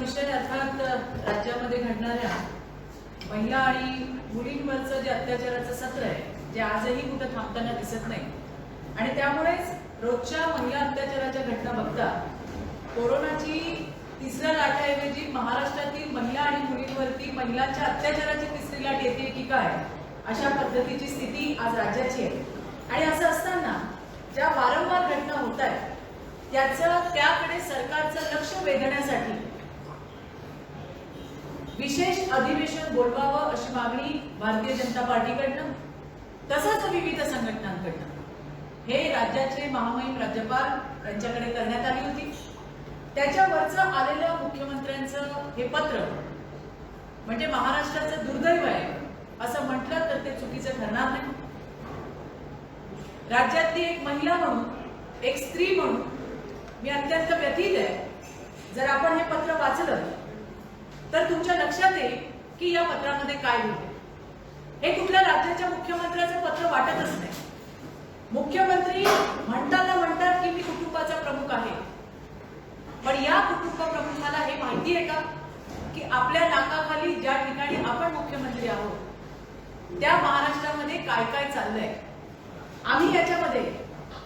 विषय अर्थात राज्यामध्ये घडणाऱ्या महिला आणि मुलींवरचं जे अत्याचाराचं सत्र आहे जे आजही कुठं थांबताना दिसत नाही आणि त्यामुळेच रोजच्या महिला अत्याचाराच्या घटना बघता कोरोनाची तिसऱ्या लाटेऐवजी महाराष्ट्रातील महिला आणि मुलींवरती महिलांच्या अत्याचाराची तिसरी लाट येते की काय अशा पद्धतीची स्थिती आज राज्याची आहे। आणि असं असताना ज्या वारंवार घटना होत आहेत त्याकडे सरकारचं लक्ष वेधण्यासाठी विशेष अधिवेशन बोलवावं अशी मागणी भारतीय जनता पार्टीकडनं तसंच विविध संघटनांकडनं हे राज्याचे महामहिम राज्यपाल यांच्याकडे करण्यात आली होती। त्याच्यावरचं आलेलं मुख्यमंत्र्यांचं हे पत्र म्हणजे महाराष्ट्राचं दुर्दैव आहे असं म्हटलं तर ते चुकीचं ठरणार नाही। राज्यातली एक महिला म्हणून एक स्त्री म्हणून मी अत्यंत व्यथित आहे। जर आपण हे पत्र वाचलं तर तुमच्या लक्षात येईल की या पत्रामध्ये काय लिहिलंय। हे कुठल्या राज्याच्या मुख्यमंत्र्याचं पत्र वाटतच नाही। मुख्यमंत्री म्हणतात की मी कुटुंबाचा प्रमुख आहे, पण या कुटुंब प्रमुखाला हे माहिती आहे का की आपल्या नाकाखाली ज्या ठिकाणी आपण मुख्यमंत्री आहोत त्या महाराष्ट्रामध्ये काय काय चाललंय। आम्ही याच्यामध्ये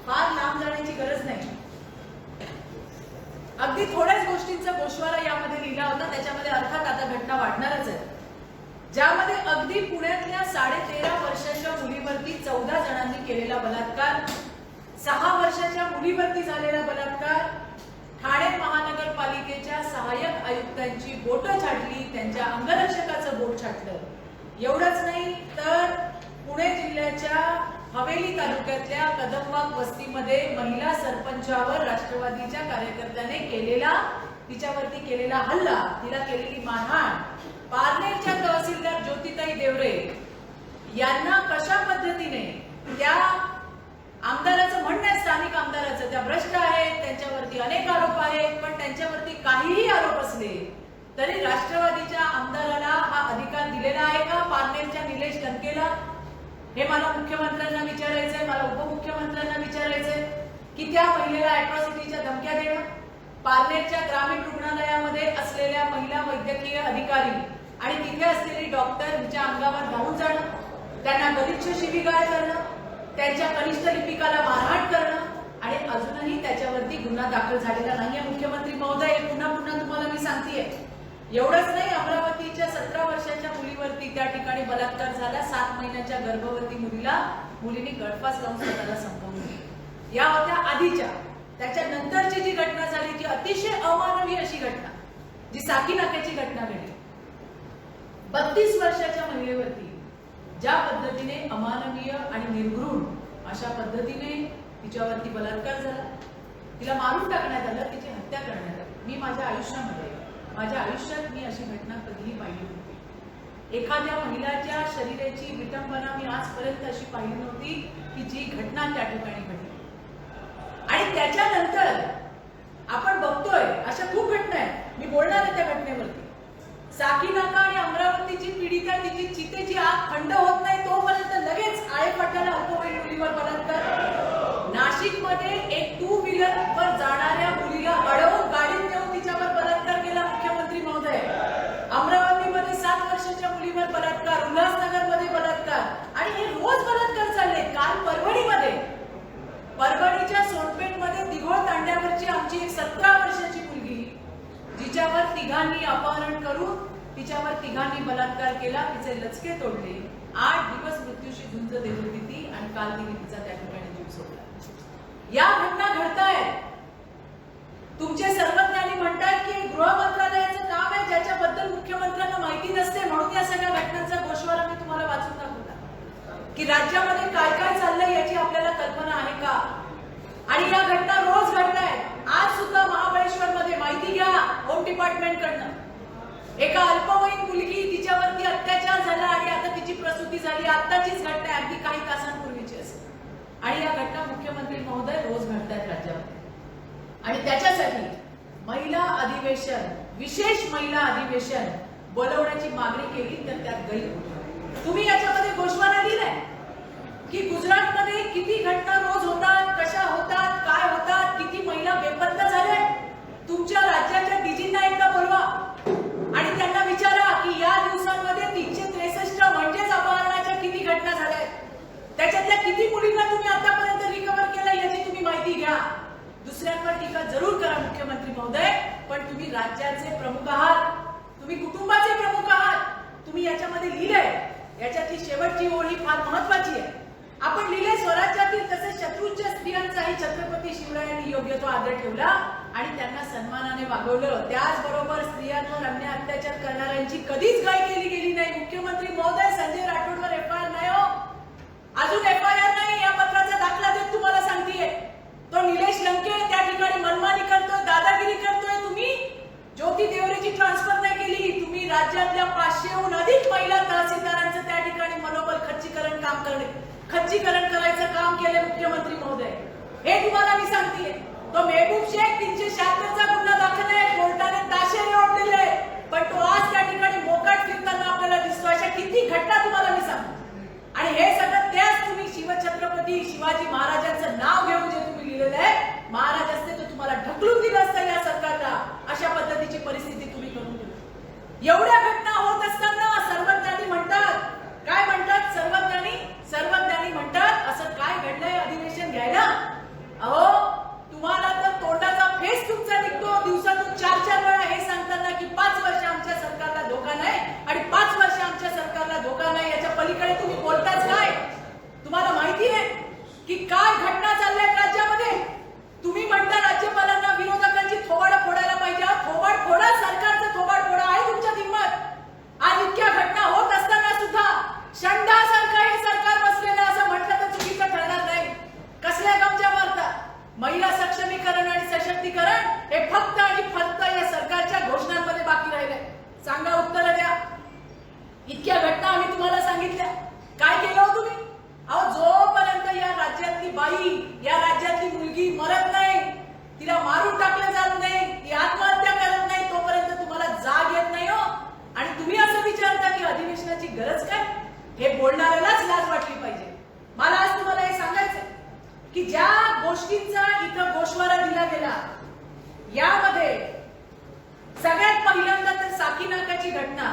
फार लांब जाण्याची गरज नाही। अगदी थोड्याच गोष्टींचा गोषवारा यामध्ये लिहिला होता। त्याच्यामध्ये अर्थात आता घटना वाढणारच आहे, ज्यामध्ये अगदी पुण्यातल्या 13.5 वर्षाच्या मुलीवरती 14 जणांनी केलेला बलात्कार, 6 वर्षाच्या मुलीवरती झालेला बलात्कार, ठाणे महानगरपालिकेच्या सहाय्यक आयुक्तांची बोटं छाटली, त्यांच्या अंगरक्षकाचं बोट छाटलं। एवढंच नाही तर पुणे जिल्ह्याच्या हवेली तालुक्यातल्या कदमबाग वस्तीमध्ये महिला सरपंचावर राष्ट्रवादीच्या कार्यकर्त्याने तिच्यावरती केलेला हल्ला, तिला केलेली मारहाण, पारनेरच्या तहसीलदार ज्योतिताई देवरे यांना कशा पद्धतीने त्या आमदाराचं म्हणणं आहे, स्थानिक आमदाराचं, त्या भ्रष्ट आहेत, त्यांच्यावरती अनेक आरोप आहेत, पण त्यांच्यावरती काहीही आरोप असले तरी राष्ट्रवादीच्या आमदाराला हा अधिकार दिलेला आहे का पारनेरच्या निलेश लंकेला? हे मला मुख्यमंत्र्यांना विचारायचंय, मला उपमुख्यमंत्र्यांना विचारायचंय की त्या महिलेला अॅट्रॉसिटीच्या धमक्या देणं, पारनेरच्या ग्रामीण रुग्णालयामध्ये असलेल्या महिला वैद्यकीय अधिकारी आणि तिथे असलेली डॉक्टर हिच्या अंगावर धावून जाणं, त्यांना गलिच्छ शिवीगाळ करणं, त्यांच्या कनिष्ठ लिपिकाला मारहाण करणं आणि अजूनही त्याच्यावरती गुन्हा दाखल झालेला नाहीये। मुख्यमंत्री महोदय, पुन्हा तुम्हाला मी सांगतेय, एवढंच नाही, अमरावतीच्या 17 वर्षाच्या मुलीवरती त्या ठिकाणी बलात्कार झाला। 7 महिन्याच्या गर्भवती मुलीने गळफास लावून स्वतःला संपवली। या होत्या आधीच्या। त्याच्यानंतरची जी घटना झाली ती अतिशय अमानवीय अशी घटना, जी साकीनाक्याची घटना घडली। 32 वर्षाच्या महिलेवरती ज्या पद्धतीने अमानवीय आणि निर्घृण अशा पद्धतीने तिच्यावरती बलात्कार झाला, तिला मारून टाकण्यात आलं, तिची हत्या करण्यात आली। मी माझ्या आयुष्यात मी अशी घटना कधीही पाहिली नव्हती। एखाद्या महिलाच्या शरीराची विटंबना मी आजपर्यंत अशी पाहिली नव्हती की जी घटना त्या ठिकाणी घडली। आणि त्याच्यानंतर आपण बघतोय अशा खूप घटना आहेत, मी बोलणार आहे त्या घटनेवरती। साकीनाका आणि अमरावतीची पीडिता, तिची चितेची आग थंड होत नाही तोपर्यंत लगेच आळेपाट्याला अल्पवयीन मुलीवर बलात्कार। नाशिकमध्ये एक 2 व्हीलर वर जाणाऱ्या मुलीला अडवून गाडीत नेऊन तिच्यावर बलात्कार केला मुख्यमंत्री महोदय। अमरावतीमध्ये 7 वर्षाच्या मुलीवर बलात्कार, उल्हासनगरमध्ये बलात्कार, आणि हे रोज बलात्कार चालले। काल परभणीच्या सोनपेठमध्ये दिघोळ तांड्यावरची आमची एक 17 वर्षाची मुलगी, जिच्यावर तिघांनी अपहरण करून तिच्यावर तिघांनी बलात्कार केला, तिचे लचके तोडले, 8 दिवस मृत्यूशी झुंज देत होती ती, आणि काल तिने तिचा त्या ठिकाणी जीव सोडला। या घटना घडतायत। तुमचे सर्वज्ञानी म्हणतात की गृह मंत्रालयाचं काम आहे ज्याच्याबद्दल मुख्यमंत्र्यांना माहिती नसते, म्हणून या सगळ्या घटनांचा गोषवारा मी तुम्हाला वाचून दाखवला की राज्यामध्ये काय काय चाललंय याची आपल्याला कल्पना आहे का? आणि या घटना रोज घडतायत। आज सुद्धा महाबळेश्वरमध्ये माहिती घ्या होम डिपार्टमेंट कडनं, एका अल्पवयीन मुलगी, तिच्यावरती अत्याचार झाला आणि आता तिची प्रसूती झाली। आताचीच घटना अगदी काही तासांपूर्वीची असेल, आणि या घटना मुख्यमंत्री महोदय रोज घडतायत राज्यामध्ये। आणि त्याच्यासाठी महिला अधिवेशन, विशेष महिला अधिवेशन बोलवण्याची मागणी केली तर त्यात गैर होती। तुम्ही याच्यामध्ये गोषवारा दिलाय की गुजरातमध्ये किती घटना रोज होतात, कशा होतात, काय होतात, किती महिला बेपत्ता झाल्या। तुमच्या राज्याच्या डीजींना एकदा बोलवा, तुम्ही राज्याचे प्रमुख आहात, तुम्ही कुटुंबाचे प्रमुख आहात. तुम्ही याच्यामध्ये लिहिलंय, याच्यातली शेवटची ओळ ही फार महत्वाची आहे. आपण लिहिले स्वराज्यातील तसेच शत्रूंच्या स्त्रियांचाही छत्रपती शिवरायांनी योग्य तो आदर ठेवला आणि त्यांना सन्मानाने वागवलं. त्याचबरोबर स्त्रियांवर अन्याय अत्याचार करणाऱ्यांची कधीच गाय केली गेली नाही. मुख्यमंत्री महोदय, संजय राठोडवर एफआयआर नाही हो, अजून एफआयआर नाही. या पत्राचा दाखला देत तुम्हाला सांगतेय. तो निलेश लंके त्या ठिकाणी मनमानी करतोय, दादागिरी करतोय. तुम्ही ज्योती देवरेची ट्रान्सफर नाही केली. तुम्ही राज्यातल्या 500हून अधिक महिला तहसीलदारांचं त्या ठिकाणी मनोबल खच्चीकरण करायचं काम केलं मुख्यमंत्री महोदय. हे तुम्हाला मी सांगतेय. तो मेहबूब शेख 376चा गुन्हा दाखल आहे, कोर्टाने ताशेरे ओढलेले, पण तो आज त्या ठिकाणी मोकाट फिरताना आपल्याला दिसतो. अशा किती घटना तुम्हाला मी सांगतो. आणि हे सगळं त्याच तुम्ही शिवछत्रपती शिवाजी महाराजांचं नाव घेऊन जे तुम्ही लिहिलेलं आहे, महाराज असते तर तुम्हाला ढकलून दिलं असतं या सरकारला. अशा पद्धतीची परिस्थिती तुम्ही करून दिली. एवढ्या घटना होत असताना सर्वज्ञानी म्हणतात, काय म्हणतात सर्वज्ञानी म्हणतात, असं काय घडलंय अधिवेशन घ्यायला? अहो, तुम्हाला तर तोंडाचा फेस तुमचा निघतो. दिवसातून 4-4 वेळा हे सांगताना की 5 वर्ष आमच्या सरकारला धोका नाही आणि 5 वर्ष आमच्या सरकारला धोका नाही. याच्या पलीकडे तुम्ही बोलताच काय? तुम्हाला माहिती आहे की काय घटना चालल्या राज्यामध्ये? तुम्ही म्हणता राज्यपालांना विरोधकांची थोबाड फोडायला पाहिजे. थोबाड फोडा, सरकारचं थोबाड फोडा. आहे तुमच्या हिंमत? आज इतक्या घटना होत असताना सुद्धा शंडासारखं हे सरकार बसलेलं असं म्हटलं तर चुकीचं ठरणार नाही. कसल्या गमजा मारतात? महिला सक्षमीकरण आणि सशक्तीकरण हे फक्त आणि फक्त या सरकारच्या घोषणांमध्ये बाकी राहिले. सांगा, उत्तर द्या. इतक्या घटना आम्ही तुम्हाला सांगितल्या, काय केलं हो तुम्ही? अहो, जोपर्यंत या राज्यातली बाई, या राज्यातली मुलगी मरत नाही, तिला मारून टाकलं जात नाही, ती आत्महत्या करत नाही, तोपर्यंत तुम्हाला जाग येत नाही हो. आणि तुम्ही असं विचारता की अधिवेशनाची गरज काय? हे बोलणाऱ्यालाच लाज वाटली पाहिजे. मला आज तुम्हाला हे सांगायचं की ज्या गोष्टींचा इथं गोषवारा दिला गेला, यामध्ये सगळ्यात पहिल्यांदा तर साकीनाकाची घटना,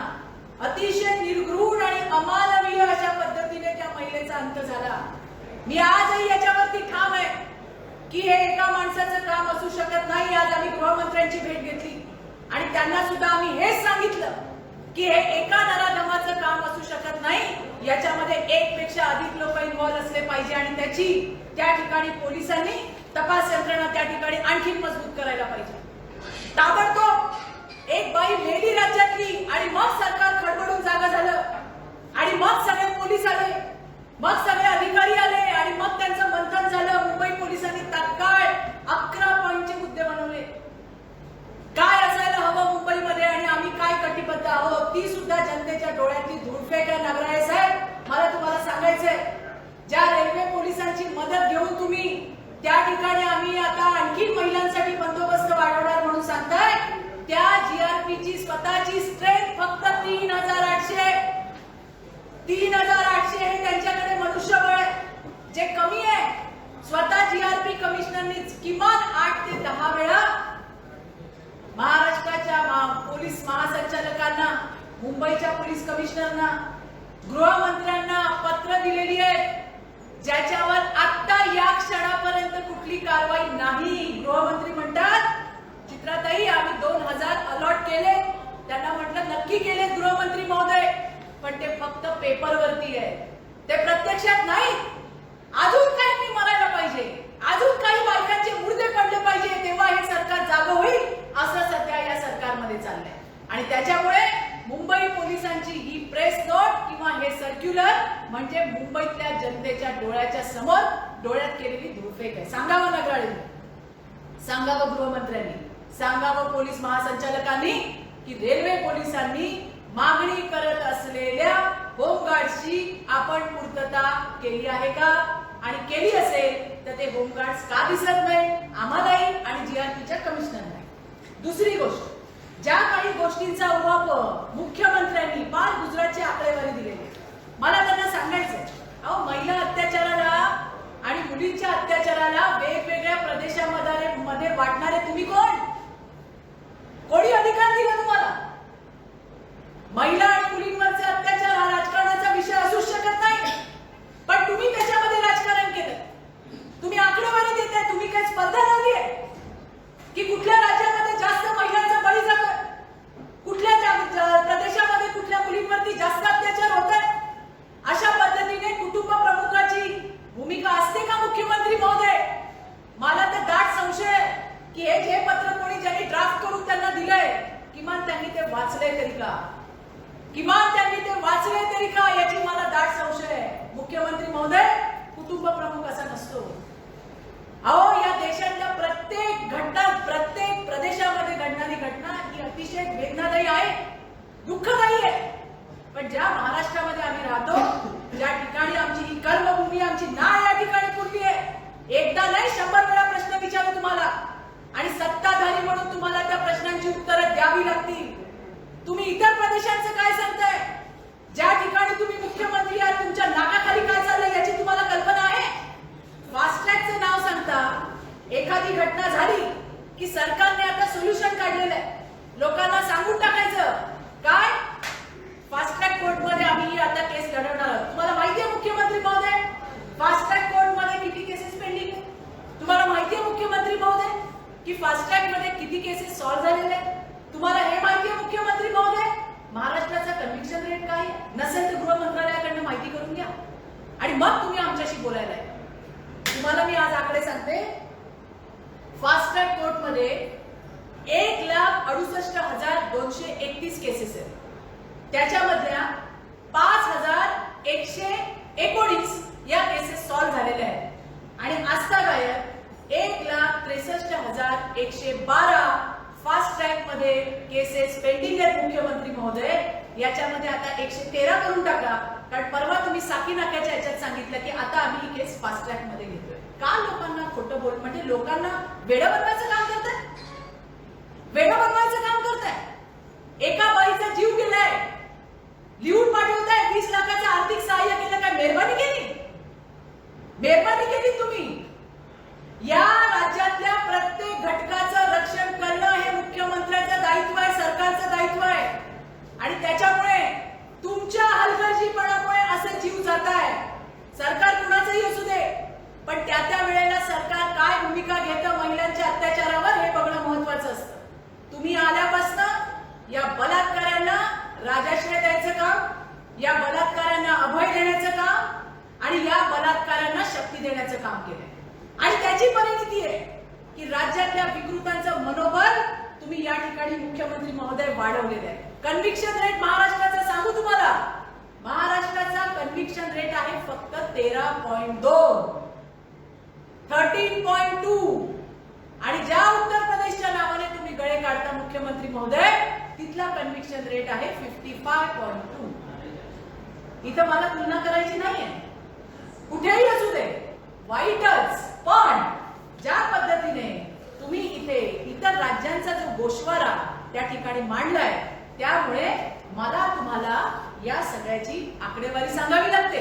अतिशय निर्घृण आणि अमानवीय अशा पद्धतीने त्या महिलेचा अंत झाला. मी आजही याच्यावरती ठाम आहे की हे एका माणसाचं काम असू शकत नाही. आज आम्ही गृहमंत्र्यांची भेट घेतली आणि त्यांना सुद्धा आम्ही हेच सांगितलं की हे एका नराधमाचं काम असू शकत नाही. याच्यामध्ये एकपेक्षा अधिक लोक इन्व्हॉल्व असले पाहिजे आणि त्याची त्या ठिकाणी पोलिसांनी, तपास यंत्रणा त्या ठिकाणी आणखी मजबूत करायला पाहिजे. ताबडतोब एक बाई मेली राज्यातली आणि मग सरकार खडबडून जागा झालं आणि मग सगळे पोलीस आले, मग सगळे अधिकारी आले आणि मग त्यांचं मंथन झालं. मुंबई पोलिसांनी तात्काळ 11 पॉइंटचे मुद्दे बनवले. काय असायला हवं मुंबईमध्ये आणि आम्ही काय कटिबद्ध आहोत, ती सुद्धा जनतेच्या डोळ्यातली धूळफेक आहे. नागराळे साहेब, मला तुम्हाला सांगायचंय, ज्या रेल्वे पोलिसांची मदत घेऊन तुम्ही त्या ठिकाणी आम्ही आता आणखी महिलांसाठी बंदोबस्त वाढवणार म्हणून सांगताय, त्या जीआरपीची स्वतःची स्ट्रेंथ फक्त 3,800. 3,800 हे त्यांच्याकडे मनुष्यबळ आहे, जे कमी आहे. स्वतः जीआरपी कमिशनरनी किमान 8 ते 10 वेळा महाराष्ट्राच्या पोलीस महासंचालकांना, मुंबईच्या पोलीस कमिशनरना, गृहमंत्र्यांना पत्र दिलेली आहेत, ज्याच्यावर आता या क्षणापर्यंत कुठली कारवाई नाही. गृहमंत्री म्हणतात, चित्राताई आम्ही 2,000 अलॉट केले. त्यांना म्हटलं नक्की केले गृहमंत्री महोदय, पण ते फक्त पेपरवरती आहे, ते प्रत्यक्षात नाही. अजून काही मरायला पाहिजे, अजून काही बायकांचे मुर्दे पडले पाहिजे, तेव्हा हे सरकार जागं होईल, असं सध्या या सरकारमध्ये चाललंय. आणि त्याच्यामुळे मुंबई पोलिसांची ही प्रेस नोट किंवा हे सर्क्युलर म्हणजे मुंबईतल्या जनतेच्या डोळ्याच्या समोर डोळ्यात केलेली धूळफेक आहे. सांगावं नगराळे, सांगावं गृहमंत्र्यांनी, सांगावं पोलीस महासंचालकांनी की रेल्वे पोलिसांनी मागणी करत असलेल्या होमगार्ड्सची आपण पूर्तता केली आहे का? आणि केली असेल तर ते होमगार्ड्स का दिसत नाही आम्हालाही आणि जीआरपीच्या कमिशनरला? दुसरी गोष्ट, ज्या काही गोष्टींचा उहापोह मुख्यमंत्र्यांनी फार गुजरातची आकडेवारी दिलेली, मला त्यांना सांगायचं, अहो महिला अत्याचाराला आणि मुलींच्या अत्याचाराला वेगवेगळ्या प्रदेशामध्ये वाटणारे तुम्ही कोण? कोणी अधिकार दिला तुम्हाला? महिला आणि मुलींवरचे अत्याचार हा राजकारणाचा विषय असू शकत नाही, पण तुम्ही त्याच्यामध्ये राजकारण केलं. तुम्ही आकडेवारी देताय, तुम्ही काही स्पर्धा लावली आहे की कुठल्या राज्यामध्ये जास्त महिलांचा बळी किमान त्यांनी ते वाचले तरी का याची मला दाट संशय आहे. मुख्यमंत्री महोदय कुटुंब प्रमुख असा नसतो. अहो, या देशातल्या प्रत्येक घटना, प्रत्येक प्रदेशामध्ये घडणारी घटना ही अतिशय वेदनादायी आहे, दुःखदायी आहे. पण ज्या महाराष्ट्रामध्ये आम्ही राहतो, ज्या ठिकाणी आमची ही कर्मभूमी, आमची नाळ या ठिकाणी पुरली आहे, एकदा नाही 100 वेळा प्रश्न विचारू तुम्हाला आणि सत्ताधारी म्हणून तुम्हाला त्या प्रश्नांची उत्तरं द्यावी लागतील. तुम्ही इतर प्रदेशांचं काय सांगताय? ज्या ठिकाणी तुम्ही मुख्यमंत्री आहात, तुमच्या नाकाखाली काय चाललंय याची तुम्हाला कल्पना आहे? फास्ट ट्रॅकचं नाव सांगता. एखादी घटना झाली की सरकारने आता सोल्युशन काढलेलं आहे, लोकांना सांगून टाकायचं काय, फास्ट ट्रॅक कोर्टमध्ये आम्ही आता केस लढवणार आहोत. तुम्हाला माहिती आहे मुख्यमंत्री महोदय, फास्ट ट्रॅक कोर्टमध्ये किती केसेस पेंडिंग आहे? तुम्हाला माहिती आहे मुख्यमंत्री महोदय की फास्ट ट्रॅक मध्ये किती केसेस सॉल्व्ह झालेले आहेत? तुम्हाला हे माहिती आहे मुख्यमंत्री महोदय महाराष्ट्राचा कन्व्हिक्शन रेट काय आहे? नसेल तर गृह मंत्रालयाकडनं माहिती करून घ्या आणि मग तुम्ही आमच्याशी बोलायला या. तुम्हाला मी आज आकडे सांगते. फास्ट ट्रॅक कोर्ट मध्ये 1,68,231 केसेस आहेत. त्याच्यामधल्या 5,119 या केसेस सॉल्व्ह झालेल्या आहेत आणि आजतागायत 1,63,112 फास्ट ट्रॅक मध्ये केसेस पेंडिंग आहेत. मुख्यमंत्री महोदय याच्यामध्ये आता 113 करून टाका, कारण परवा तुम्ही साकी नाक्याच्या याच्यात सांगितलं की आता आम्ही ही केस फास्ट ट्रॅक मध्ये घेतोय. का लोकांना खोटं बोल, म्हणजे लोकांना वेडं बनवायचं काम करताय, वेडं बनवायचं काम करताय. एका बाईचा जीव गेलाय, लिहून पाठवताय 20 लाखाचं आर्थिक सहाय्य केलं. काय मेहरबानी केली? मेहरबानी केली तुम्ही? या राज्यातल्या प्रत्येक घटकाचं रक्षण करणं हे मुख्यमंत्र्यांचं दायित्व आहे, सरकारचं दायित्व आहे. आणि त्याच्यामुळे तुमच्या हलगर्जीपणामुळे असे जीव जात आहे. सरकार कुणाचंही असू दे, पण त्या त्या वेळेला सरकार काय भूमिका घेतं महिलांच्या अत्याचारावर हे बघणं महत्वाचं असतं. तुम्ही आल्यापासून या बलात्काऱ्यांना राजाश्रय द्यायचं काम, या बलात्काऱ्यांना अभय देण्याचं काम आणि या बलात्काऱ्यांना शक्ती देण्याचं काम केलंय. आणि त्याची परिणिती आहे की राज्यातल्या विकृतांचं मनोबल तुम्ही या ठिकाणी मुख्यमंत्री महोदय वाढवलेलं आहे. कन्व्हिक्शन रेट महाराष्ट्राचा सांगू तुम्हाला, महाराष्ट्राचा कन्व्हिक्शन रेट आहे फक्त 13.2, 13.2. आणि ज्या उत्तर प्रदेशच्या नावाने तुम्ही गळे काढता मुख्यमंत्री महोदय, तिथला कन्व्हिक्शन रेट आहे 55.2. इथं मला तुलना करायची नाहीये, कुठेही असू दे, वाईटच. पण ज्या पद्धतीने तुम्ही इथे इतर राज्यांचा जो गोषवारा त्या ठिकाणी मांडलाय, त्यामुळे मला तुम्हाला या सगळ्याची आकडेवारी सांगावी लागते.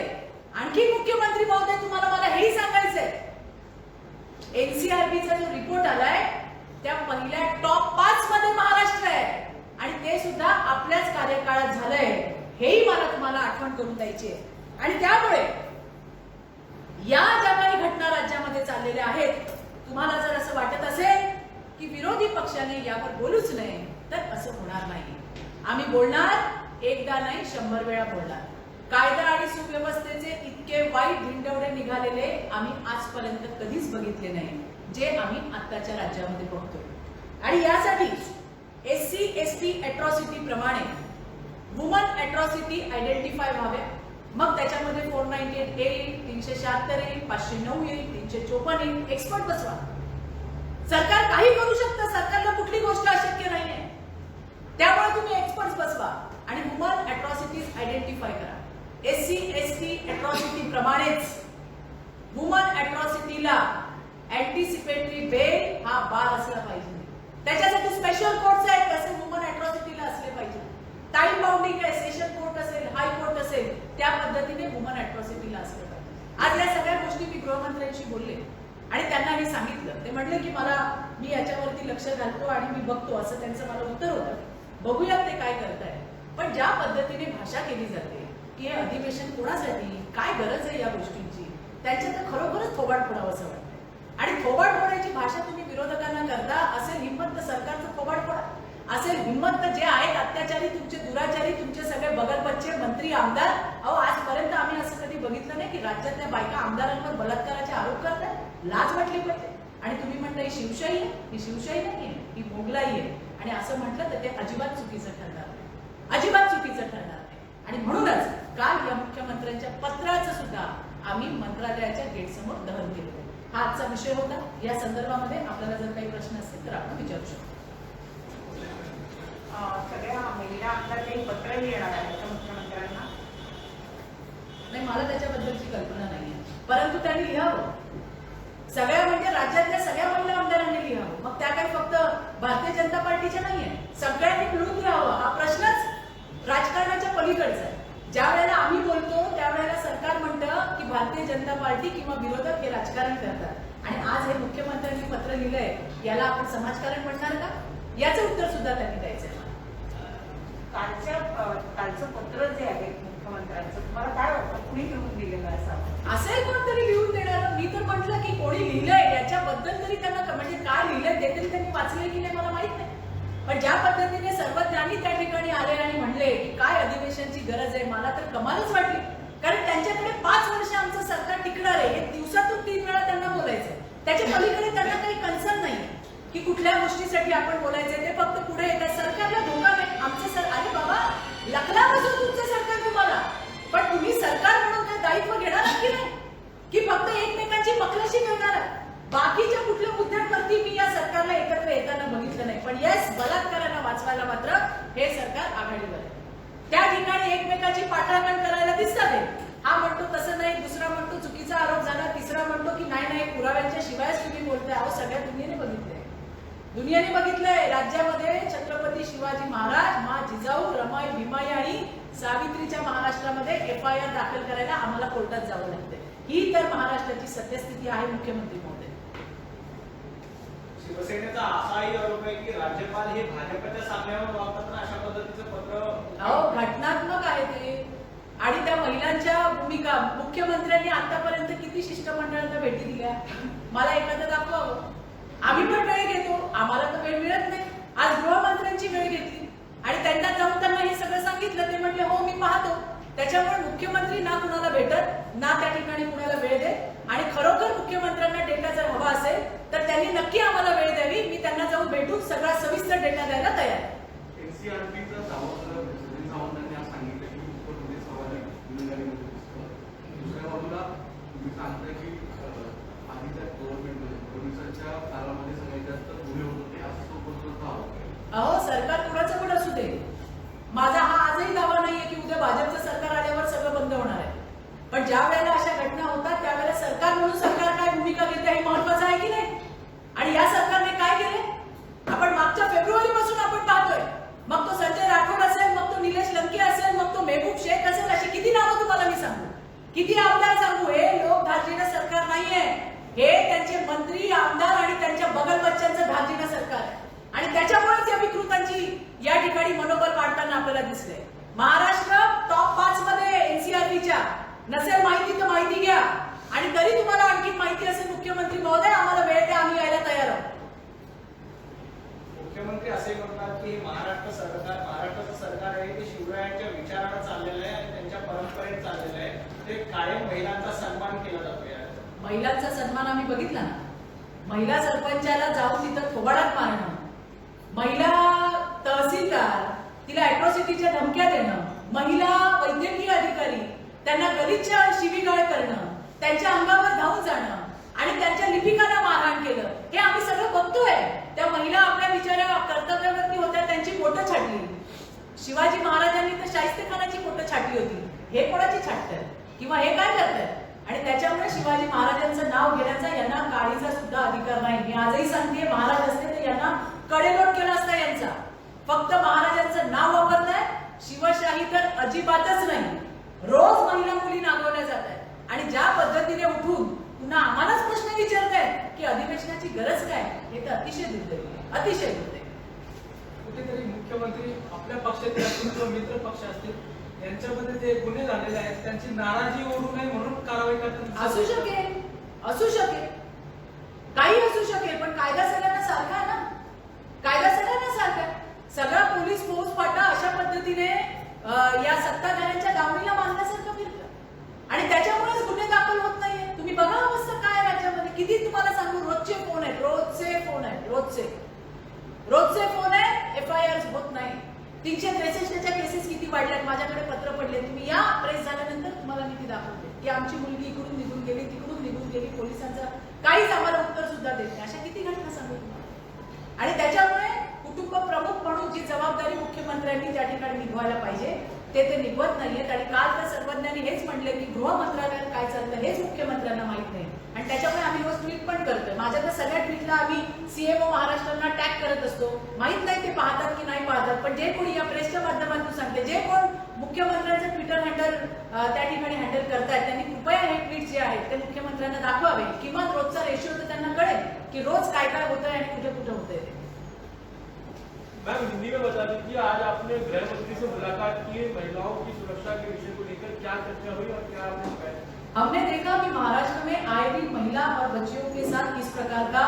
आणखी मुख्यमंत्री महोदय तुम्हाला मला हेही सांगायचंय, एनसीआरबीचा जो रिपोर्ट आलाय त्या पहिल्या टॉप 5 मध्ये महाराष्ट्र आहे आणि ते सुद्धा आपल्याच कार्यकाळात झालंय, हेही मला तुम्हाला आठवण करून द्यायची आहे. आणि त्यामुळे या ज्या काही घटना राज्यामध्ये चाललेल्या आहेत, तुम्हाला जर असं वाटत असेल की विरोधी पक्षाने यावर बोलूच नये, तर असं होणार नाही. आम्ही बोलणार, एकदा नाही 100 वेळा बोलणार. कायदा आणि सुव्यवस्थेचे इतके वाईट भिंडवडे निघालेले आम्ही आजपर्यंत कधीच बघितले नाही, जे आम्ही आत्ताच्या राज्यामध्ये बघतोय. आणि यासाठी SC ST अॅट्रॉसिटी प्रमाणे वुमन अॅट्रॉसिटी आयडेंटिफाय व्हाव्या. मग त्याच्यामध्ये 498 येईल, 376 येईल, 509 येईल, 354 येईल. एक्सपर्ट बसवा. सरकार काही करू शकतं, सरकारला कुठली गोष्ट अशक्य नाहीये. त्यामुळे तुम्ही एक्सपर्ट बसवा आणि वुमन अॅट्रॉसिटीज आयडेंटिफाय करा. SC ST अॅट्रॉसिटी प्रमाणेच वुमन अॅट्रॉसिटीला अँटिसिपेटरी बेल हा बार असला पाहिजे. त्याच्यासाठी स्पेशल कोर्ट्स आहेत, तसे वुमन अॅट्रॉसिटीला असले पाहिजे. टाइम बाउंडिंग आहे, सेशन कोर्ट असेल, हाय कोर्ट असेल, त्या पद्धतीने वुमन अॅट्रॉसिटीला असलं पाहिजे. आज या सगळ्या गोष्टी मी गृहमंत्र्यांशी बोलले आणि त्यांना मी सांगितलं. ते म्हटले की मी याच्यावरती लक्ष घालतो आणि मी बघतो, असं त्यांचं मला उत्तर होतं. बघूयात ते काय करताय. पण ज्या पद्धतीने भाषा केली जाते की हे अधिवेशन कोणासाठी, काय गरज आहे या गोष्टींची, त्यांच्या तर खरोखरच थोबाड फोडावं असं वाटतं. आणि थोबाड फोडायची भाषा तुम्ही विरोधकांना करता, असेल हिंमत तर सरकारचं थोबाड फोडा. असेल हिंमत तर जे आहेत अत्याचारी, तुमचे दुराचारी, तुमचे सगळे बगलबच्चे मंत्री आमदार, अहो आजपर्यंत आम्ही असं कधी बघितलं नाही की राज्यातल्या बायका आमदारांवर बलात्काराचे आरोप करतात. लाज वाटली पाहिजे. आणि तुम्ही म्हणता ही शिवशाही आहे, ही शिवशाही नाहीये, ही मोगलाई आहे. आणि असं म्हटलं तर ते अजिबात चुकीचं ठरणार नाही, अजिबात चुकीचं ठरणार नाही. आणि म्हणूनच काल या मुख्यमंत्र्यांच्या पत्राचं सुद्धा आम्ही मंत्रालयाच्या गेटसमोर दहन केलं. हा आजचा विषय होता. या संदर्भामध्ये आपल्याला जर काही प्रश्न असतील तर आपण विचारू शकतो. सगळ्या महिला आमदार काही पत्र लिहिणार आहेत का मुख्यमंत्र्यांना? नाही, मला त्याच्याबद्दलची कल्पना नाहीये, परंतु त्यांनी लिहावं. सगळ्या म्हणजे राज्यातल्या सगळ्या महिला आमदारांनी लिहावं. मग त्या काही फक्त भारतीय जनता पार्टीच्या नाहीये, सगळ्यांनी मिळून लिहावं. हा प्रश्नच राजकारणाच्या पलीकडचा आहे. ज्या वेळेला आम्ही बोलतो त्यावेळेला सरकार म्हणतं की भारतीय जनता पार्टी किंवा विरोधक हे राजकारण करतात, आणि आज हे मुख्यमंत्र्यांनी पत्र लिहिलंय याला आपण समाजकारण म्हणणार का? याचं उत्तर सुद्धा त्यांनी द्यायचंय. कालचं पत्र जे आहे मुख्यमंत्र्यांचं, तुम्हाला काय वाटतं कुणी लिहून दिलेलं असेल कोणतरी लिहून देणार? मी तर म्हटलं की कोणी लिहिलंय याच्याबद्दल तरी त्यांना म्हणजे काय लिहिलंय ते तरी त्यांनी वाचलंय की नाही मला माहित नाही. पण ज्या पद्धतीने सर्वज्ञांनी त्या ठिकाणी आले आणि म्हणले की काय अधिवेशनची गरज आहे, मला तर कमालच वाटली. कारण त्यांच्याकडे 5 वर्ष आमचं सरकार टिकणार आहे हे दिवसातून 3 वेळा त्यांना बोलायचं. त्याच्या पलीकडे त्यांना काही कन्सर्न नाही की कुठल्या गोष्टीसाठी आपण बोलायचंय. ते फक्त पुढे येत आहे. सरकारला धोका नाही. आमचं सर अरे बाबा लखला बसून तुमचं सरकार तुम्हाला, पण तुम्ही सरकार म्हणून काय दायित्व घेणार की नाही, की फक्त एकमेकांची मखलाशी करणार? बाकीच्या कुठल्या मुद्द्यांवरती मी या सरकारला एकत्र येताना बघितलं नाही. पण येस, बलात्कारांना वाचवायला मात्र हे सरकार आघाडीवर आहे. त्या ठिकाणी एकमेकाची पाठराखण करायला दिसतात. हा म्हणतो तसं नाही, दुसरा म्हणतो चुकीचा आरोप झाला, तिसरा म्हणतो की नाही पुराव्यांच्या शिवायच तुम्ही बोलताय. अहो सगळ्या दुनियेने बघितलंय राज्यामध्ये छत्रपती शिवाजी महाराज, मा जिजाऊ, रमाई भीमाई आणि सावित्रीच्या महाराष्ट्रामध्ये FIR दाखल करायला आम्हाला कोर्टात जावं लागतंय. ही तर महाराष्ट्राची सत्यस्थिती आहे. मुख्यमंत्री महोदय, शिवसेनेचा असाही आरोप आहे की राज्यपाल हे भाजपच्या सांगण्यावर वापरतात अशा पद्धतीचं पत्र. अहो घटनात्मक आहे ते. आणि त्या महिलांच्या भूमिका मुख्यमंत्र्यांनी आतापर्यंत किती शिष्टमंडळांना भेटी दिल्या? मला एखादं दाखवावं. आम्ही पण वेळ घेतो, आम्हाला तर वेळ मिळत नाही. आज गृहमंत्र्यांची वेळ घेतली आणि त्यांना जाऊन त्यांना हे सगळं सांगितलं. ते म्हटले हो मी पाहतो. त्याच्यामुळे मुख्यमंत्री ना कुणाला भेटत ना त्या ठिकाणी कुणाला वेळ देत. आणि खरोखर मुख्यमंत्र्यांना डेटा जर हवा असेल तर त्यांनी नक्की आम्हाला वेळ द्यावी. मी त्यांना जाऊन भेटून सगळा सविस्तर डेटा द्यायला तयार आहे. NCRTचं सावंतांनी आज सांगितलं की उपप्रमुख सवाल दुसऱ्या बाजूला तुम्ही सांगताय की आधीच्या गव्हर्नमेंटमध्ये पोलिसांच्या काळामध्ये सगळ्यात जास्त गुन्हे होत होते असं सोबत अहो सरकार कुणाचं पण असू दे, माझा हा आजही दावा नाहीये की उद्या भाजपचं सरकार आल्यावर सगळं बंद होणार आहे. पण ज्या वेळेला अशा घटना होतात त्यावेळेला सरकार म्हणून सरकार काय भूमिका घेते हे महत्वाचं आहे की नाही? आणि या सरकारने काय केले आपण मागच्या फेब्रुवारी पासून आपण पाहतोय. मग तो संजय राठोड असेल, मग तो निलेश लंके असेल, मग तो मेहबूब शेख असेल, अशी किती नावं तुम्हाला मी सांगू, किती आमदार सांगू? हे लोक धार्जिणं सरकार नाहीये. हे त्यांचे मंत्री आमदार आणि त्यांच्या बगल बच्च्यांचं धार्जिणं सरकार आहे. आणि त्याच्यामुळेच या विकृतांची या ठिकाणी मनोबल वाढताना आपल्याला दिसले. महाराष्ट्र टॉप 5 मध्ये NCRTच्या. नसेल माहिती तर माहिती घ्या. आणि तरी तुम्हाला आणखी माहिती असेल मुख्यमंत्री महोदय आम्हाला वेळ द्या, आम्ही यायला तयार आहोत. मुख्यमंत्री असे म्हणतात की महाराष्ट्राचं सरकार आहे ते शिवरायांच्या विचारानं चाललेलं आहे आणि त्यांच्या परंपरेत चाललेलं आहे. ते कायम महिलांचा सन्मान केला जातो. महिलांचा सन्मान आम्ही बघितला ना. महिला सरपंचाला जाऊन तिथं थोबाडात मारणं, महिला तहसीलदार तिला अॅट्रॉसिटीच्या धमक्या देणं, महिला वैद्यकीय अधिकारी त्यांना गलिच्छ शिवीगाळ करणं, त्यांच्या अंगावर धावून जाणं आणि त्यांच्या लिपिकांना मारहाण केलं, हे आम्ही सगळं बघतोय. त्या महिला आपल्या बिचाऱ्या कर्तव्यावरती होत्या, त्यांची बोटं छाटली. शिवाजी महाराजांनी तर शाहिस्तेखानाची बोटं छाटली होती. हे कोणाची छाटतात किंवा हे काय करतात? आणि त्याच्यामुळे शिवाजी महाराजांचं नाव घेण्याचा यांना काळीचा सुद्धा अधिकार नाही. मी आजही सांगते, महाराज असते तर यांना कडेलोट केला असता यांचा. फक्त महाराजांचं नाव वापरताय, शिवशाही तर अजिबातच नाही. रोज महिला मुली नागवल्या जात आहेत आणि ज्या पद्धतीने उठून पुन्हा आम्हालाच प्रश्न विचारतायत की अधिवेशनाची गरज काय, हे तर अतिशय दुर्दैवी आहे, अतिशय दुर्दैवी. कुठेतरी मुख्यमंत्री आपल्या पक्षातील असतील किंवा मित्र पक्ष असतील यांच्यामध्ये जे गुन्हे झालेले आहेत त्यांची नाराजी ओढू नये म्हणून कारवाई करतात. असू शकेल, असू शकेल, काही असू शकेल, पण कायदा सगळ्यांना सारखा आहे ना. कायदा सगळ्यांना सारखा आहे. सगळा पोलीस फौज फाटा अशा पद्धतीने या सत्ताधाऱ्यांच्या दावणीला बांधण्यासारखं फिरतं आणि त्याच्यामुळेच गुन्हे दाखल होत नाहीये. तुम्ही बघा अवस्था काय राज्यामध्ये. किती तुम्हाला सांगू, रोजचे फोन आहेत, रोजचे फोन आहेत, FIRs होत नाही. 363च्या केसेस किती किती वाढल्यात, माझ्याकडे पत्र पडले, तुम्ही या प्रेस झाल्यानंतर तुम्हाला मी ती दाखवते की आमची मुलगी इकडून निघून गेली, तिकडून निघून गेली, पोलिसांचं काहीच आम्हाला उत्तर सुद्धा देत नाही. अशा किती घटना सांगू तुम्हाला. आणि त्याच्यामुळे कुटुंब प्रमुख म्हणून जी जबाबदारी मुख्यमंत्र्यांनी त्या ठिकाणी निभवायला पाहिजे ते निभवत नाहीयेत. आणि काल तर सर्वज्ञांनी हेच म्हटले की गृह मंत्रालयात काय चालतं हेच मुख्यमंत्र्यांना माहित नाही. आणि त्याच्यामुळे आम्ही रोज ट्विट पण करतोय. माझ्या तर सगळ्या ट्विटला आम्ही सीएमओ महाराष्ट्रांना टॅग करत असतो. माहित नाही ते पाहतात की नाही पाहतात, पण जे कोणी या प्रेसच्या माध्यमातून सांगते, जे कोण मुख्यमंत्र्यांचं ट्विटर हँडल त्या ठिकाणी हँडल करतायत, त्यांनी कृपया हे ट्विट जे आहेत ते मुख्यमंत्र्यांना दाखवावे. किमान रोजचा रेशिओ तर त्यांना कळेल की रोज काय काय होतंय आणि कुठे कुठे होतंय ते. मैम हिंदी में बता दीजिए, आज आपने गृह मंत्री से मुलाकात की, महिलाओं की सुरक्षा के विषय को लेकर क्या चर्चा हुई और क्या आपने बताया? हमने देखा कि महाराष्ट्र में आए दिन महिला और बच्चियों के साथ किस प्रकार का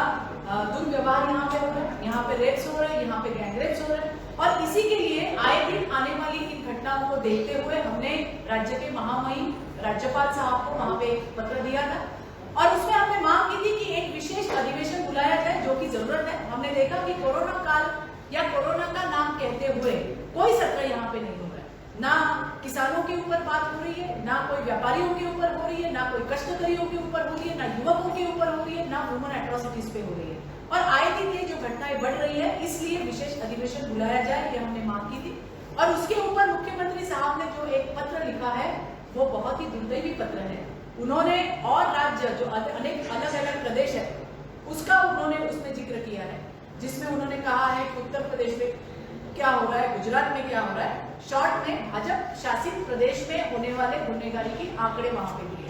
दुर्व्यवहार यहाँ पे हो रहा है, यहाँ पे रेप्स हो रहे हैं, यहाँ पे गैंग रेप्स हो रहे हैं. और इसी के लिए आए दिन आने वाली इन घटनाओं को देखते हुए हमने राज्य के महामहिम राज्यपाल साहब को वहाँ पे एक पत्र दिया था. और उसमें हमने मांग की थी कि एक विशेष अधिवेशन बुलाया जाए, जो की जरूरत है. हमने देखा कि कोरोना काल या कोरोना का नाम कहते हुए कोई सत्र यहाँ पे नहीं हो रहा है. ना किसानों के ऊपर बात हो रही है, ना कोई व्यापारियों के ऊपर हो रही है, ना कोई कष्टकरियों के ऊपर हो रही है, ना युवकों के ऊपर हो रही है, ना वुमन एट्रोसिटीज पे हो रही है. और आए दिन ये जो घटनाएं बढ़ रही है, इसलिए विशेष अधिवेशन बुलाया जाए, ये हमने मांग की थी. और उसके ऊपर मुख्यमंत्री साहब ने जो एक पत्र लिखा है वो बहुत ही दुर्दैवी पत्र है. उन्होंने और राज्य जो अनेक अलग अलग प्रदेश है उसका उन्होंने उसमें जिक्र किया है, जिसमें उन्होंने कहा है कि उत्तर प्रदेश में क्या हो रहा है, गुजरात में क्या हो रहा है. शॉर्ट में भाजपा शासित प्रदेश में होने वाले गुनहगारी के आंकड़े वहां पे दिए.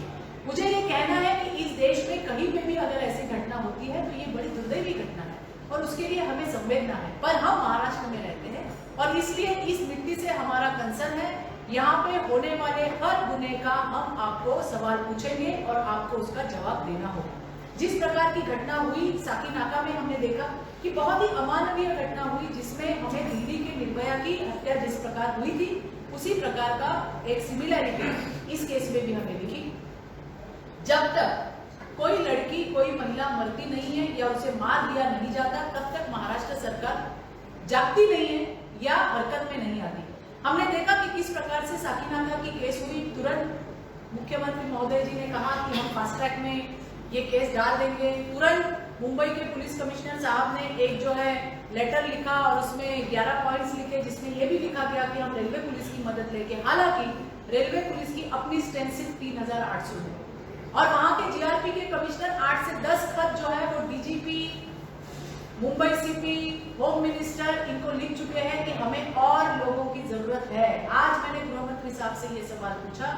मुझे ये कहना है कि इस देश में कहीं पे भी अगर ऐसी घटना होती है तो ये बड़ी दुर्दैवी घटना है और उसके लिए हमें संवेदना है. पर हम महाराष्ट्र में रहते हैं और इसलिए इस मिट्टी से हमारा कंसर्न है. यहाँ पे होने वाले हर गुने का हम आपको सवाल पूछेंगे और आपको उसका जवाब देना होगा. जिस प्रकार की घटना हुई साकीनाका में, हमने देखा कि बहुत ही अमानवीय घटना हुई, जिसमें हमें दिल्ली के निर्भया की हत्या जिस प्रकार हुई थी उसी प्रकार का एक सिमिलैरिटी इस केस में भी हमें दिखी. जब तक कोई लड़की, कोई महिला मरती नहीं है या उसे मार दिया नहीं जाता, तब तक महाराष्ट्र सरकार जागती नहीं है या हरकत में नहीं आती. हमने देखा कि किस प्रकार से साकीनाका की केस हुई. तुरंत मुख्यमंत्री महोदय जी ने कहा कि हम फास्ट ट्रैक में ये केस डाल देंगे. तुरंत मुंबई के पुलिस कमिश्नर साहब ने एक जो है लेटर लिखा और उसमें 11 पॉइंट्स लिखे, जिसमें ये भी लिखा गया कि हम रेलवे पुलिस की मदद लेके, हालांकि रेलवे पुलिस की अपनी स्ट्रेंथ सिर्फ 3800 है और वहां के जीआरपी के कमिश्नर 8 से 10 पद जो है वो DGP, Mumbai CP, home minister इनको लिख चुके हैं कि हमें और लोगों की जरूरत है. आज मैंने गृह मंत्री साहब से ये सवाल पूछा,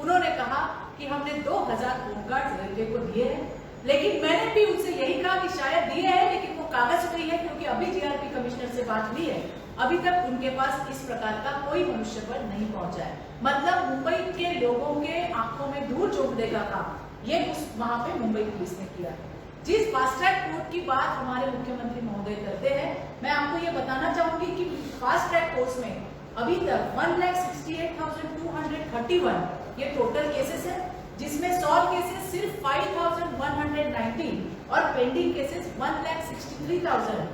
उन्होंने कहा कि हमने 2000 होमगार्ड रेलवे को दिए हैं, लेकिन मैंने भी उनसे यही कहा कि शायद दिए हैं लेकिन वो कागज नहीं है, क्योंकि अभी जीआरपी कमिश्नर से बात हुई है, अभी तक उनके पास इस प्रकार का कोई मनुष्यबल नहीं पहुंचा है. मतलब मुंबई के लोगों के आंखों में धूल झोंकने का काम ये वहां पे मुंबई पुलिस ने किया है. जिस फास्ट ट्रैक कोर्ट की बात हमारे मुख्यमंत्री महोदय करते हैं, मैं आपको ये बताना चाहूंगी कि फास्ट ट्रैक कोर्ट में अभी तक 1,68,231 ये टोटल केसेस है, जिसमें 100 केसेस सिर्फ 5,119 और पेंडिंग केसेस 1,63,112.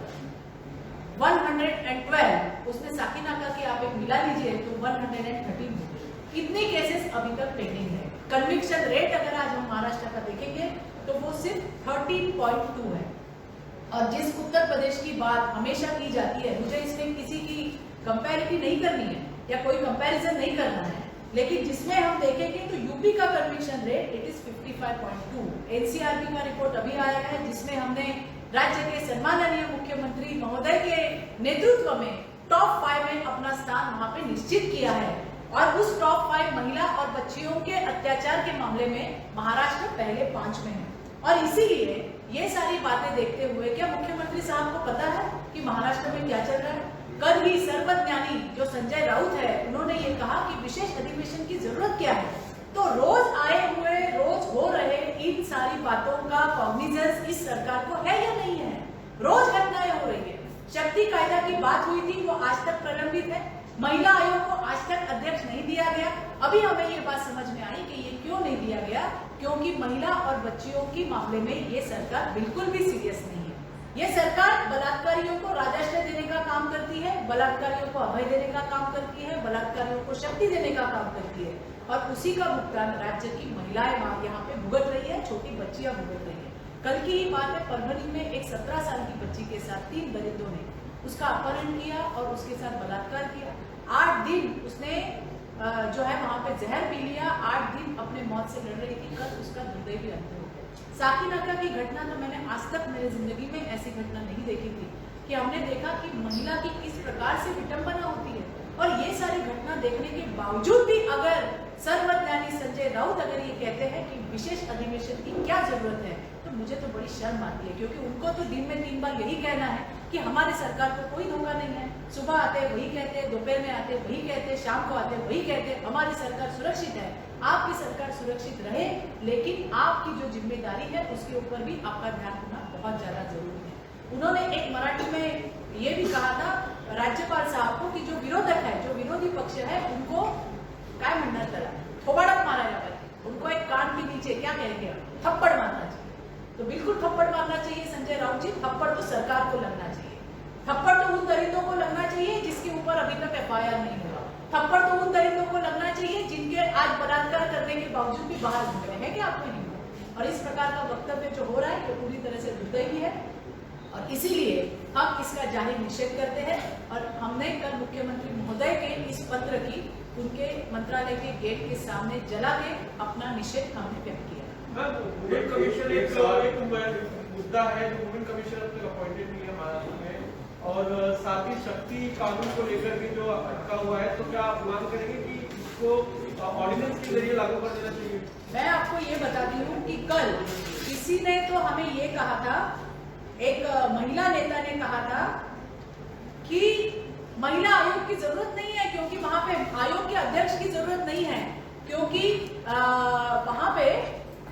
उसमें साकीनाका की आप एक मिला लीजिए तो 113 इतने केसेस अभी तक पेंडिंग है. कन्विक्शन रेट अगर आज हम महाराष्ट्र का देखेंगे तो वो सिर्फ 13.2 है. और जिस उत्तर प्रदेश की बात हमेशा की जाती है, मुझे इसमें किसी की कंपैरिटी नहीं करनी है या कोई कंपैरिजन नहीं करना है, लेकिन जिसमें हम देखेंगे तो यूपी का conviction rate it is 55.2. NCRB का रिपोर्ट अभी आया है, जिसमें हमने राज्य के सम्माननीय मुख्यमंत्री महोदय के नेतृत्व में टॉप 5 में अपना स्थान वहां पे निश्चित किया है. और उस टॉप 5 महिला और बच्चियों के अत्याचार के मामले में महाराष्ट्र पहले 5 में है. और इसीलिए ये सारी बातें देखते हुए क्या मुख्यमंत्री साहब को पता है कि महाराष्ट्र में क्या चल रहा है? कल ही सर्वज्ञानी जो संजय राउत है, उन्होंने ये कहा कि विशेष अधिवेशन की जरूरत क्या है. तो रोज आए हुए, रोज हो रहे इन सारी बातों का कॉग्निजेंस इस सरकार को है या नहीं है? रोज घटनाएं हो रही है. शक्ति कायदा की बात हुई थी, वो आज तक प्रलंबित है. महिला आयोग को आज तक अध्यक्ष नहीं दिया गया. अभी हमें ये बात समझ में आई कि ये क्यों नहीं दिया गया, क्योंकि महिला और बच्चियों के मामले में ये सरकार बिल्कुल भी सीरियस नहीं है. ये सरकार बलात्कारियों को राजस्व देने का काम करती है, बलात्कारियों को अभय देने का काम करती है, बलात्कारियों को शक्ति देने का काम करती है, और उसी का भुगतान राज्य की महिलाएं यहाँ पे भुगत रही है, छोटी बच्चियां भुगत रही है। कल की ही बात है, परभणी में एक 17 साल की बच्ची के साथ 3 दरिंदों ने उसका अपहरण किया और उसके साथ बलात्कार किया। 8 दिन उसने जो है वहां पे जहर पी लिया, 8 दिन अपने मौत से लड़ रही थी। कल उसका हृदय भी अंत हो गया। साकिनाका की घटना तो मैंने आज तक मेरी जिंदगी में ऐसी घटना नहीं देखी थी कि हमने देखा कि महिला की किस प्रकार से विडंबना होती है। और ये सारी घटना देखने के बावजूद भी अगर सर्वज्ञानी संजय राउत अगर ये कहते हैं कि विशेष अधिवेशन की क्या जरूरत है, तो मुझे तो बड़ी शर्म आती है, क्योंकि उनको तो दिन में 3 बार यही कहना है कि हमारी सरकार को कोई धोखा नहीं है। सुबह आते वही कहते, दोपहर में आते वही कहते, शाम को आते वही कहते, हमारी सरकार सुरक्षित है। आपकी सरकार सुरक्षित रहे, लेकिन आपकी जो जिम्मेदारी है उसके ऊपर भी आपका ध्यान होना बहुत ज्यादा जरूरी है। उन्होंने एक मराठी में ये भी कहा था राज्यपाल साहब को कि जो विरोधक है, जो विरोधी पक्ष है, उनको काय म्हणणार त्याला थोबाडात मारायला पाहिजे, उनको एक कान के नीचे क्या कहेंगे थप्पड़ मारना चाहिए। तो बिल्कुल थप्पड़ मारना चाहिए संजय राउत जी, थप्पड़ तो सरकार को लगना चाहिए। थप्पड़ तो उन दरिंदों को लगना चाहिए जिसके ऊपर अभी तक FIR नहीं हुआ। थप्पड़ तो उन दरिंदों को लगना चाहिए जिनके आज बलात्कार करने के बावजूद भी बाहर घूम रहे हैं कि आपको नहीं हुआ। और इस प्रकार का वक्तव्य जो हो रहा है वो पूरी तरह से दुर्दैवी है, और इसीलिए हम इसका जाहिर निषेध करते हैं। और हमने कल मुख्यमंत्री महोदय के इस पत्र की उनके मंत्रालय के गेट के सामने जला के अपना निषेध हमने व्यक्त किया। वुमेन कमीशन एक मुद्दा है जो वुमेन कमीशन अब तक अपॉइंटेड नहीं है महाराष्ट्र में, और साथ ही शक्ति कानून को लेकर भी जो अटका हुआ है, तो क्या आप मांग करेंगे कि इसको ऑर्डिनेंस के जरिए लागू कर देना चाहिए? मैं आपको ये बताती हूँ कि कल किसी ने तो हमें ये कहा था, एक महिला नेता ने कहा था कि महिला आयोग की जरूरत नहीं है, क्योंकि वहां पे आयोग के अध्यक्ष की जरूरत नहीं है, क्योंकि वहां पे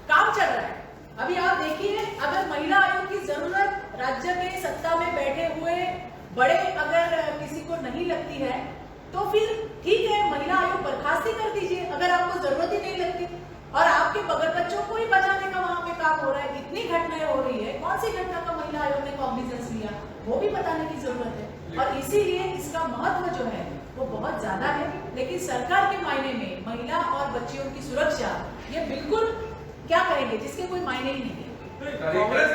काम चल रहा है। अभी आप देखिए, अगर महिला आयोग की जरूरत राज्य के सत्ता में बैठे हुए बड़े अगर किसी को नहीं लगती है, तो फिर ठीक है, महिला आयोग बर्खास्त ही कर दीजिए अगर आपको जरूरत ही नहीं लगती। और आपके बगल बच्चों को ही बचाने का वहां पे काम हो रहा है, इतनी घटनाएं हो रही है, कौन सी घटना का महिला आयोग ने कॉग्निजेंस लिया, वो भी बताने की जरूरत है। और इसीलिए इसका महत्व जो है वो बहुत ज्यादा है। लेकिन सरकार के मायने में महिला और बच्चियों की सुरक्षा ये बिल्कुल क्या करेंगे, जिसके कोई मायने ही नहीं है। कांग्रेस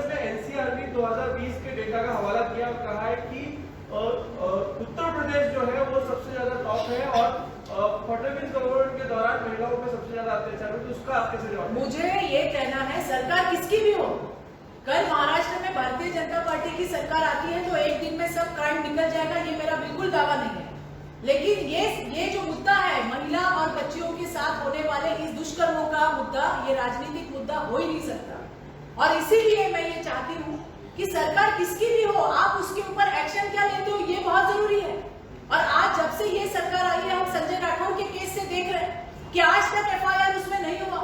ने NCRB 2020 के डेटा का हवाला किया और कहा है कि उत्तर प्रदेश जो है वो सबसे ज्यादा टॉप है, और फडणवीस गवर्नमेंट के दौरान महिलाओं पर सबसे ज्यादा अत्याचार हुए, तो उसका आप कैसे जवाब? मुझे ये कहना है, सरकार किसकी भी हो, कल महाराष्ट्र में भारतीय जनता पार्टी की सरकार आती है तो एक दिन में सब क्राइम निकल जाएगा, ये मेरा बिल्कुल दावा नहीं है। लेकिन ये जो मुद्दा है महिला और बच्चियों के साथ होने वाले इस दुष्कर्मों का मुद्दा, ये राजनीतिक मुद्दा हो ही नहीं सकता। और इसीलिए मैं ये चाहती हूँ कि सरकार किसकी भी हो, आप उसके ऊपर एक्शन क्या लेते हो ये बहुत जरूरी है। और आज जब से ये सरकार आई है, हम संजय राठौर के केस से देख रहे हैं कि आज तक FIR उसमें नहीं हुआ,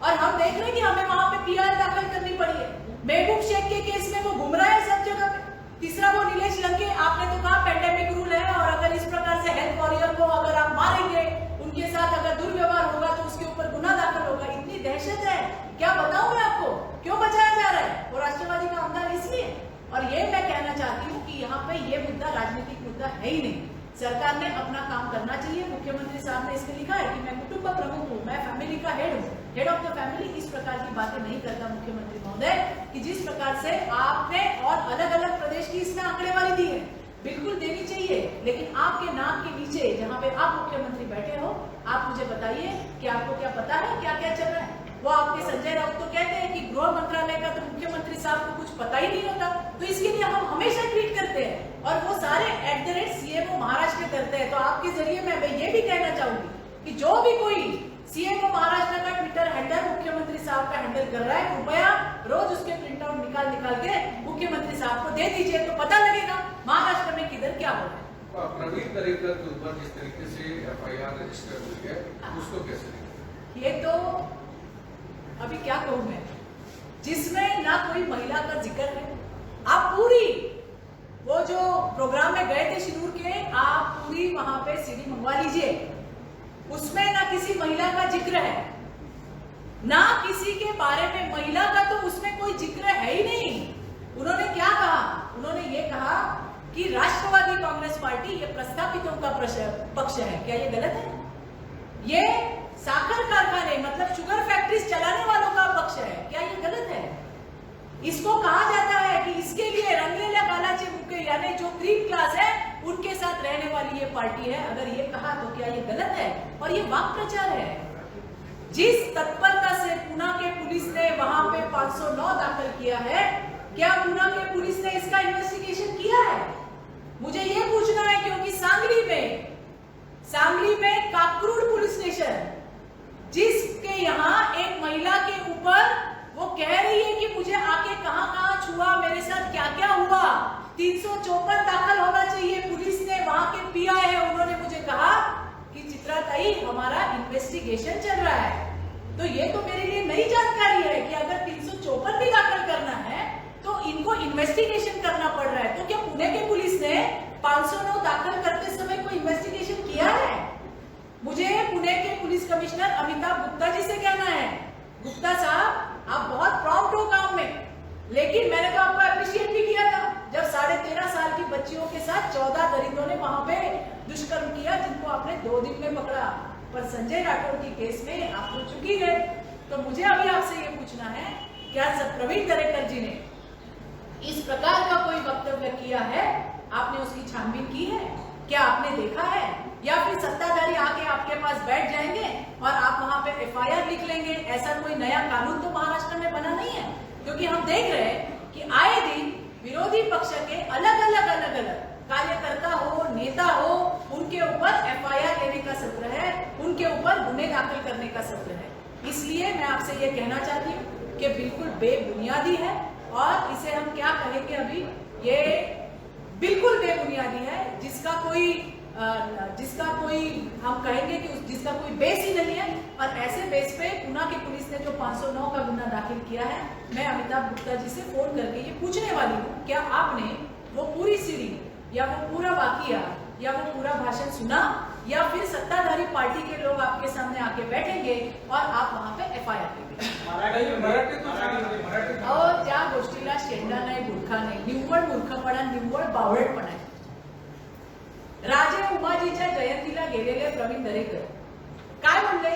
और हम देख रहे हैं कि हमें वहां पे PR दाखिल करनी पड़ी है। महबूब शेख के केस में वो घूम रहा है सब जगह पे। तीसरा वो नीलेश लंके, आपने तो कहा पेंडेमिक रूल है, और अगर इस प्रकार से हेल्थ वॉरियर को अगर आप मारेंगे, उनके साथ अगर दुर्व्यवहार होगा तो उसके ऊपर गुना दाखिल होगा। इतनी दहशत है, क्या बताऊं मैं आपको, क्यों बचाया जा रहा है? वो राष्ट्रवादी का आमदार इसलिए। और ये मैं कहना चाहती हूँ कि यहाँ पे ये मुद्दा राजनीतिक मुद्दा है ही नहीं। सरकार ने अपना काम करना चाहिए। मुख्यमंत्री साहब ने इसमें लिखा है कि मैं कुटुंब प्रमुख हूँ, मैं फैमिली का हेड हूँ, हेड ऑफ द फैमिली। इस प्रकार की बातें नहीं करता मुख्यमंत्री महोदय, कि जिस प्रकार से आपने और अलग अलग प्रदेश की इसमें आंकड़ेवारी दी है, बिल्कुल देनी चाहिए। लेकिन आपके नाम के नीचे जहाँ पे आप मुख्यमंत्री बैठे हो, आप मुझे बताइए कि आपको क्या पता है क्या क्या चल रहा है? वो आपके संजय राउत तो कहते हैं कि गृह मंत्रालय का तो मुख्यमंत्री साहब को कुछ पता ही नहीं होता, तो इसके लिए हम हमेशा ट्वीट करते हैं, और वो सारे @CMO महाराष्ट्र करते हैं। तो आपके जरिए मैं ये भी कहना चाहूंगी कि जो भी कोई CMO महाराष्ट्र का ट्विटर हैंडल मुख्यमंत्री साहब का हैंडल कर रहा है, कृपया रोज उसके प्रिंट आउट निकाल के मुख्यमंत्री साहब को दे दीजिए, तो पता लगेगा महाराष्ट्र में किधर क्या हो रहा है। प्रवीण दरेकर के ऊपर जिस तरीके से FIR रजिस्टर हुई है, उसको कैसे देखें? ये तो अभी क्या कहूं मैं, जिसमें ना कोई महिला का जिक्र है। आप पूरी वो जो प्रोग्राम में गए थे शिरूर के, आप पूरी वहां पे CD मंगवा लीजिए, उसमें ना किसी महिला का जिक्र है। ना किसी के बारे में, महिला का तो उसमें कोई जिक्र है ही नहीं। उन्होंने क्या कहा? उन्होंने ये कहा कि राष्ट्रवादी कांग्रेस पार्टी ये प्रस्थापितों का पक्ष है। क्या ये गलत है? ये साखर कारखाने मतलब शुगर फैक्ट्रीज चलाने वालों का पक्ष है। क्या ये गलत है? इसको कहा जाता है कि इसके लिए रंगलेला कालाचे मुके यानी जो क्रीम क्लास है उनके साथ रहने वाली ये पार्टी है। अगर ये कहा तो क्या ये गलत है? और ये वाक प्रचार है। जिस तत्परता से पुणे के पुलिस ने वहां पे 509 दाखिल किया है, क्या पुणे के पुलिस ने इसका इन्वेस्टिगेशन किया है? मुझे ये पूछना है, क्योंकि सांगली में काकरूड पुलिस स्टेशन, जिसके यहाँ एक महिला के ऊपर वो कह रही है कि मुझे आके कहां छुआ, मेरे साथ क्या क्या हुआ, 354 दाखिल होना चाहिए। पुलिस ने वहां के पीआई है, उन्होंने मुझे कहा कि चित्राताई हमारा इन्वेस्टिगेशन चल रहा है। तो ये तो मेरे लिए नई जानकारी है कि अगर 354 भी दाखिल करना है तो इनको इन्वेस्टिगेशन करना पड़ रहा है। तो क्या पुणे की पुलिस ने 509 दाखिल करते समय कोई इन्वेस्टिगेशन किया है? मुझे पुणे के पुलिस कमिश्नर अमिताभ गुप्ता जी से कहना है, गुप्ता साहब आप बहुत प्रॉम्प्ट हो काम में, लेकिन मैंने तो आपको अप्रिशिएट भी किया था जब 13.5 साल की बच्चियों के साथ 14 दलितों ने वहां पे दुष्कर्म किया, जिनको आपने 2 दिन में पकड़ा। पर संजय राठौर की केस में आप तो चुकी गए। तो मुझे अभी आपसे ये पूछना है, क्या प्रवीण दरेकर जी ने इस प्रकार का कोई वक्तव्य किया है? आपने उसकी छानबीन की है? क्या आपने देखा है? या फिर सत्ताधारी आके आपके पास बैठ जाएंगे और आप वहां पे एफआईआर लिख लेंगे? ऐसा कोई नया कानून तो महाराष्ट्र में बना नहीं है, क्योंकि हम देख रहे हैं कि आए दिन विरोधी पक्ष के अलग अलग कार्यकर्ता हो, नेता हो, उनके ऊपर एफआईआर लेने का सत्र है, उनके ऊपर गुने दाखिल करने का सत्र है। इसलिए मैं आपसे ये कहना चाहती हूँ कि बिल्कुल बेबुनियादी है, और इसे हम क्या कहेंगे अभी, ये बिल्कुल बेबुनियादी है, जिसका कोई हम कहेंगे कि जिसका कोई बेस ही नहीं है। और ऐसे बेस पे पुणे की पुलिस ने जो 509 का गुना दाखिल किया है, मैं अमिताभ गुप्ता जी से फोन करके ये पूछने वाली हूँ, क्या आपने वो पूरी सीढ़ी या वो पूरा वाकिया या वो पूरा भाषण सुना, या फिर सत्ताधारी पार्टी के लोग आपके सामने आके बैठेंगे और आप वहां पे एफआईआर लेंगे? और ज्या गोष्टीला शेंडा नाही, बुरखा नाही, निव्वळ मूर्खपणा, निव्वळ बावळटपणा आहे। राजे उमाजीच्या जयंतीला गेलेले प्रवीण दरेकर काय म्हणले?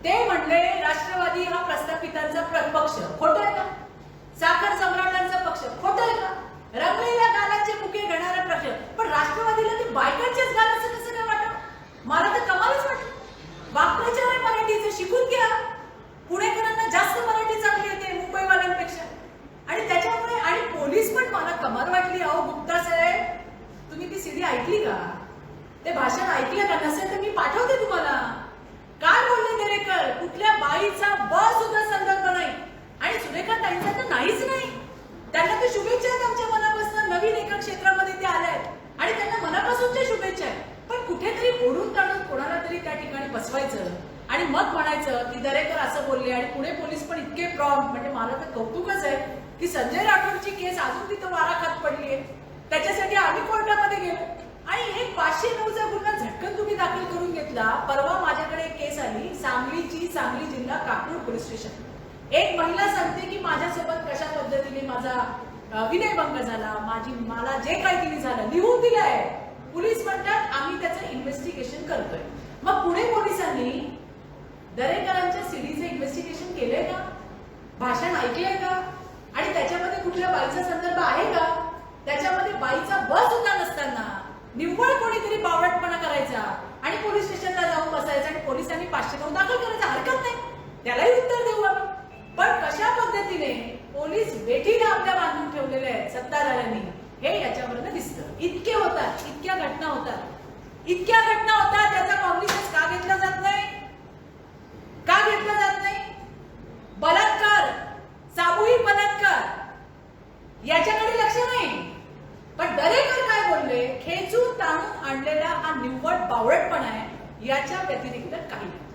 ते म्हणले राष्ट्रवादी हा प्रस्थापितांचा पक्ष, खोटं आहे का? साखर सम्राटांचा पक्ष, खोटं आहे का? रंगलेल्या गालाचे मुके घेणारा पक्ष, पण राष्ट्रवादीला ते बायकांच्याच गालाचं कसं काय वाटतं? मला तर कमालच वाटतं। वाक्प्रचार आहे मराठीचं, शिकून घ्या। पुणेकरांना जास्त मराठी चांगली येते मुंबईवाल्यांपेक्षा, आणि त्याच्यामुळे आणि पोलीस पण मला कमाल वाटली। अहो गुप्ता साहेब, तुम्ही ती सीडी ऐकली का? ते भाषण ऐकलं का? नसेल तर मी पाठवते तुम्हाला। काय बोलले दरेकर? कुठल्या बाईचा ब सुद्धा संदर्भ नाही, आणि सुरेखा ताईंचा तर नाहीच नाही। त्यांना तर शुभेच्छा आहेत आमच्या मनापासून, नवीन एका क्षेत्रामध्ये ते आले आहेत आणि त्यांना मनापासूनच्या शुभेच्छा आहेत। पण कुठेतरी ओढून ताणून कोणाला तरी त्या ठिकाणी बसवायचं आणि मग म्हणायचं की दरेकर असं बोलले, आणि पुणे पोलीस पण इतके प्रॉम्प्ट, म्हणजे मला तर कौतुकच आहे की संजय राठोडची केस अजून तिथं वारा खात पडली आहे। त्याच्यासाठी आम्ही कोर्टामध्ये गेलो आणि एक 509चा गुन्हा झटकन तुम्ही दाखल करून घेतला। परवा माझ्याकडे एक केस आली, सांगली जिल्हा काकूड पोलीस स्टेशन। एक महिला सांगते की माझ्यासोबत कशा पद्धतीने माझा विनयभंग झाला, मला जे काही तिने झालं लिहून दिलं आहे। पोलीस म्हणतात आम्ही त्याचं इन्व्हेस्टिगेशन करतोय। मग पुणे पोलिसांनी दरेकरांच्या सीडीचं इन्व्हेस्टिगेशन केलंय का? भाषण ऐकलंय का? आणि त्याच्यामध्ये कुठल्या बाईचा संदर्भ आहे का? त्याच्यामध्ये बाईचा ब सुद्धा नसताना निव्वळ कोणीतरी बावळटपणा करायचा आणि पोलीस स्टेशनला जाऊन बसायचं आणि पोलिसांनी 509 दाखल करायचा, हरकत नाही, त्यालाही उत्तर देऊ आम्ही। पण कशा पद्धतीने पोलीस वेठीला आपल्या बांधून ठेवलेले आहेत सत्ताधाऱ्यांनी, हे याच्यावरनं दिसतं। इतके होतात, इतक्या घटना होतात, त्याचा कॉग्निशन्स का घेतला जात नाही? बलात्कार, सामूहिक बलात्कार याच्याकडे लक्ष नाही। पण दरेकर काय बोलले? खेचून ताणून आणलेला हा निव्वळ बावळटपणा आहे, याच्या व्यतिरिक्त काही नाही।